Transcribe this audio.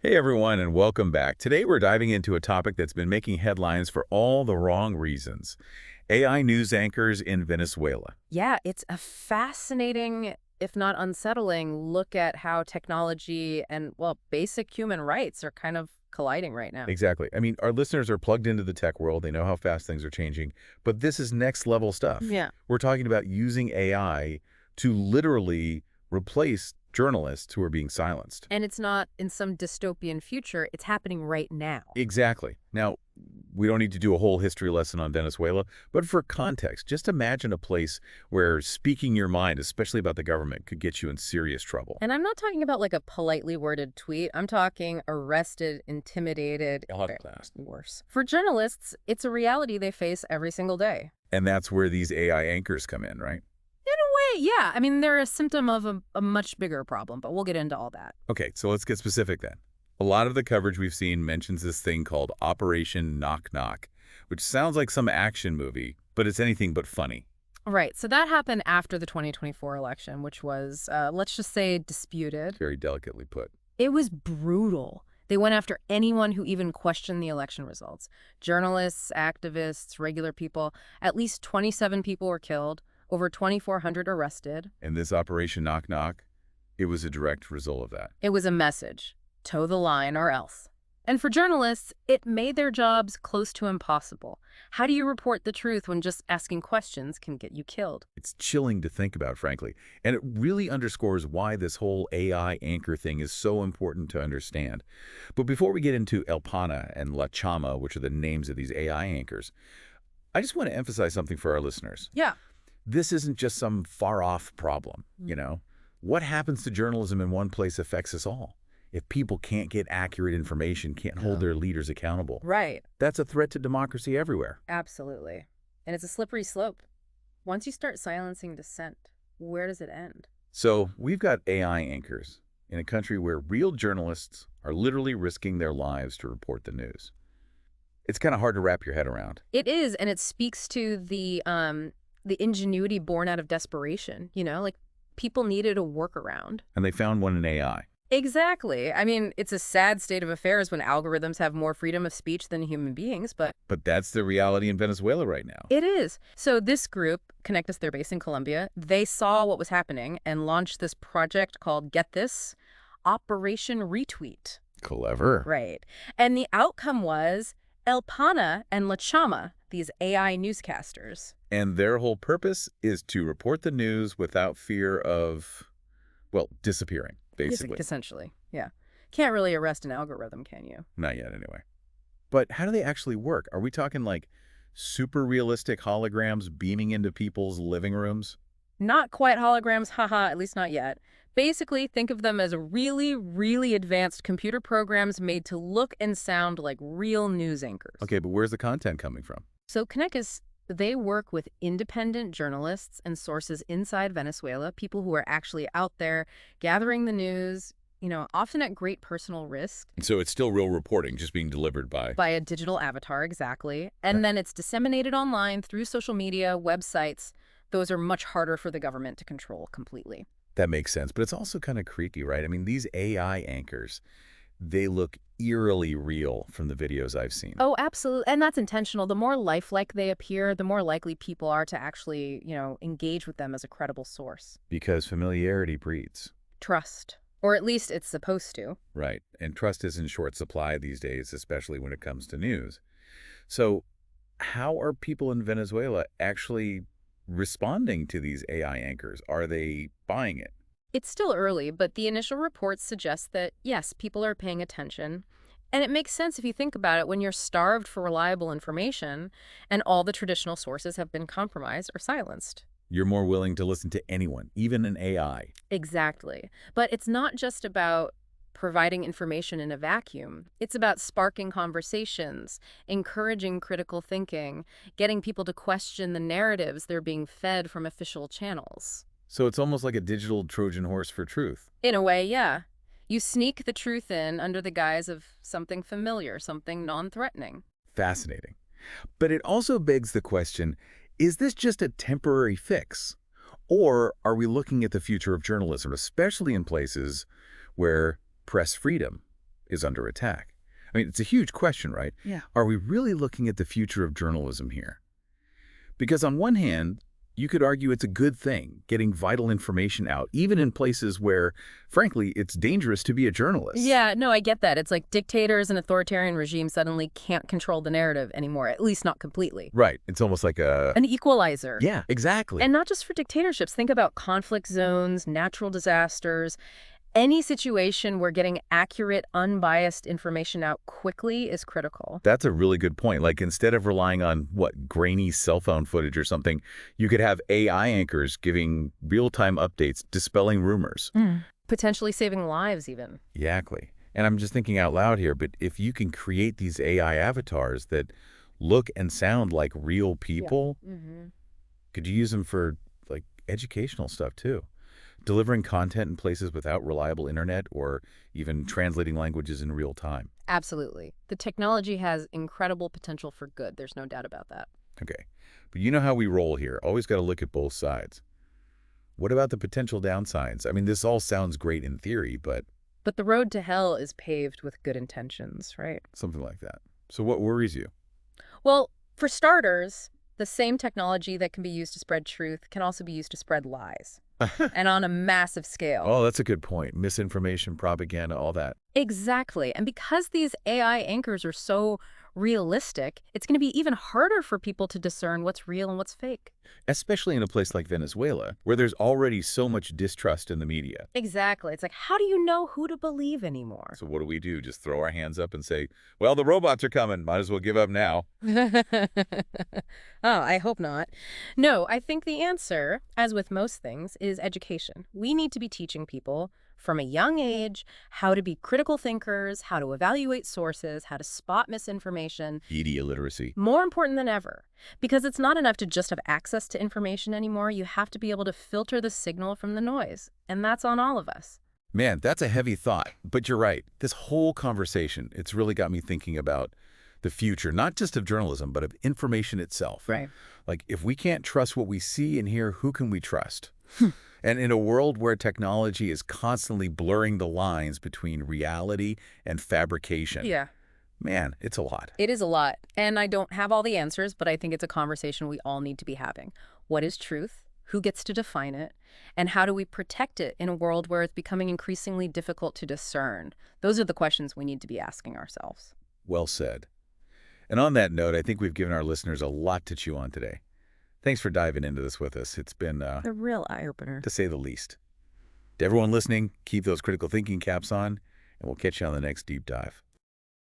Hey everyone, and welcome back. Today we're diving into a topic that's been making headlines for all the wrong reasons. AI news anchors in Venezuela. Yeah, it's a fascinating, if not unsettling, look at how technology and, well, basic human rights are kind of colliding right now. Exactly. I mean, our listeners are plugged into the tech world. They know how fast things are changing, but this is next level stuff. Yeah. We're talking about using AI to literally replace journalists who are being silenced. And it's not in some dystopian future, it's happening right now. Exactly. Now, we don't need to do a whole history lesson on Venezuela, but for context, just imagine a place where speaking your mind, especially about the government, could get you in serious trouble. And I'm not talking about like a politely worded tweet. I'm talking arrested, intimidated, worse. For journalists, it's a reality they face every single day. And that's where these AI anchors come in, right? Yeah, I mean, they're a symptom of a much bigger problem, but we'll get into all that. Okay, so let's get specific then. A lot of the coverage we've seen mentions this thing called Operation Knock Knock, which sounds like some action movie, but it's anything but funny. Right. So that happened after the 2024 election, which was, let's just say, disputed. Very delicately put. It was brutal. They went after anyone who even questioned the election results. Journalists, activists, regular people. At least 27 people were killed, over 2,400 arrested. And this Operation Knock Knock, it was a direct result of that. It was a message. Toe the line or else. And for journalists, it made their jobs close to impossible. How do you report the truth when just asking questions can get you killed? It's chilling to think about, frankly. And it really underscores why this whole AI anchor thing is so important to understand. But before we get into Pana and Chama, which are the names of these AI anchors, I just want to emphasize something for our listeners. Yeah. This isn't just some far-off problem, you know? What happens to journalism in one place affects us all. If people can't get accurate information, can't hold their leaders accountable, Right. that's a threat to democracy everywhere. Absolutely. And it's a slippery slope. Once you start silencing dissent, where does it end? So we've got AI anchors in a country where real journalists are literally risking their lives to report the news. It's kind of hard to wrap your head around. It is, and it speaks to the ingenuity born out of desperation, like people needed a workaround. And they found one in AI. Exactly. I mean, it's a sad state of affairs when algorithms have more freedom of speech than human beings, but But that's the reality in Venezuela right now. it is. So this group, Connect Us, they're based in Colombia, they saw what was happening and launched this project called, get this, Operation Retweet. Clever. Right. And the outcome was Pana and Chama, these AI newscasters. And their whole purpose is to report the news without fear of, well, disappearing, basically. Essentially, yeah. Can't really arrest an algorithm, can you? Not yet, anyway. But how do they actually work? Are we talking like super realistic holograms beaming into people's living rooms? Not quite holograms, haha, at least not yet. Basically, think of them as really, really advanced computer programs made to look and sound like real news anchors. Okay, but where's the content coming from? So Connectus, they work with independent journalists and sources inside Venezuela, people who are actually out there gathering the news, often at great personal risk. So it's still real reporting, just being delivered By a digital avatar, exactly. And then it's disseminated online through social media, websites. Those are much harder for the government to control completely. That makes sense, but it's also kind of creepy, right? I mean, these AI anchors, they look eerily real from the videos I've seen. Oh, absolutely. And that's intentional. The more lifelike they appear, the more likely people are to actually, engage with them as a credible source. Because familiarity breeds. Trust. Or at least it's supposed to. Right. And trust is in short supply these days, especially when it comes to news. So how are people in Venezuela actually responding to these AI anchors? Are they buying it? It's still early, but the initial reports suggest that, yes, people are paying attention. And it makes sense if you think about it when you're starved for reliable information and all the traditional sources have been compromised or silenced. You're more willing to listen to anyone, even an AI. Exactly. But it's not just about providing information in a vacuum. It's about sparking conversations, encouraging critical thinking, getting people to question the narratives they're being fed from official channels. So it's almost like a digital Trojan horse for truth. In a way, yeah. You sneak the truth in under the guise of something familiar, something non-threatening. Fascinating. But it also begs the question, is this just a temporary fix? Or are we looking at the future of journalism, especially in places where press freedom is under attack. I mean, it's a huge question, right? Yeah. Are we really looking at the future of journalism here? Because on one hand, you could argue it's a good thing, getting vital information out, even in places where, frankly, it's dangerous to be a journalist. Yeah, no, I get that. It's like dictators and authoritarian regimes suddenly can't control the narrative anymore, at least not completely. Right. It's almost like a... An equalizer. Yeah, exactly. And not just for dictatorships. Think about conflict zones, natural disasters. Any situation where getting accurate, unbiased information out quickly is critical. That's a really good point. Like, instead of relying on, grainy cell phone footage or something, you could have AI anchors giving real-time updates, dispelling rumors. Potentially saving lives, even. Exactly. And I'm just thinking out loud here, but if you can create these AI avatars that look and sound like real people, could you use them for, educational stuff, too? Delivering content in places without reliable internet or even translating languages in real time. Absolutely. The technology has incredible potential for good. There's no doubt about that. Okay. But you know how we roll here. Always got to look at both sides. What about the potential downsides? I mean, this all sounds great in theory, but... But the road to hell is paved with good intentions, right? Something like that. So what worries you? Well, for starters, the same technology that can be used to spread truth can also be used to spread lies. And on a massive scale. Oh, that's a good point. Misinformation, propaganda, all that. Exactly. And because these AI anchors are so realistic, it's going to be even harder for people to discern what's real and what's fake. Especially in a place like Venezuela, where there's already so much distrust in the media. Exactly. It's like, how do you know who to believe anymore? So what do? Just throw our hands up and say, well, the robots are coming. Might as well give up now. Oh, I hope not. No, I think the answer, as with most things, is education. We need to be teaching people from a young age how to be critical thinkers, how to evaluate sources, how to spot misinformation. Media literacy. More important than ever. Because it's not enough to just have access to information anymore. You have to be able to filter the signal from the noise. And that's on all of us. Man, that's a heavy thought. But you're right. This whole conversation, it's really got me thinking about the future, not just of journalism, but of information itself. Right. Like, if we can't trust what we see and hear, who can we trust? And in a world where technology is constantly blurring the lines between reality and fabrication, Yeah. man, it's a lot. It is a lot. And I don't have all the answers, but I think it's a conversation we all need to be having. What is truth? Who gets to define it? And how do we protect it in a world where it's becoming increasingly difficult to discern? Those are the questions we need to be asking ourselves. Well said. And on that note, I think we've given our listeners a lot to chew on today. Thanks for diving into this with us. It's been, A real eye-opener. to say the least. To everyone listening, keep those critical thinking caps on, and we'll catch you on the next deep dive.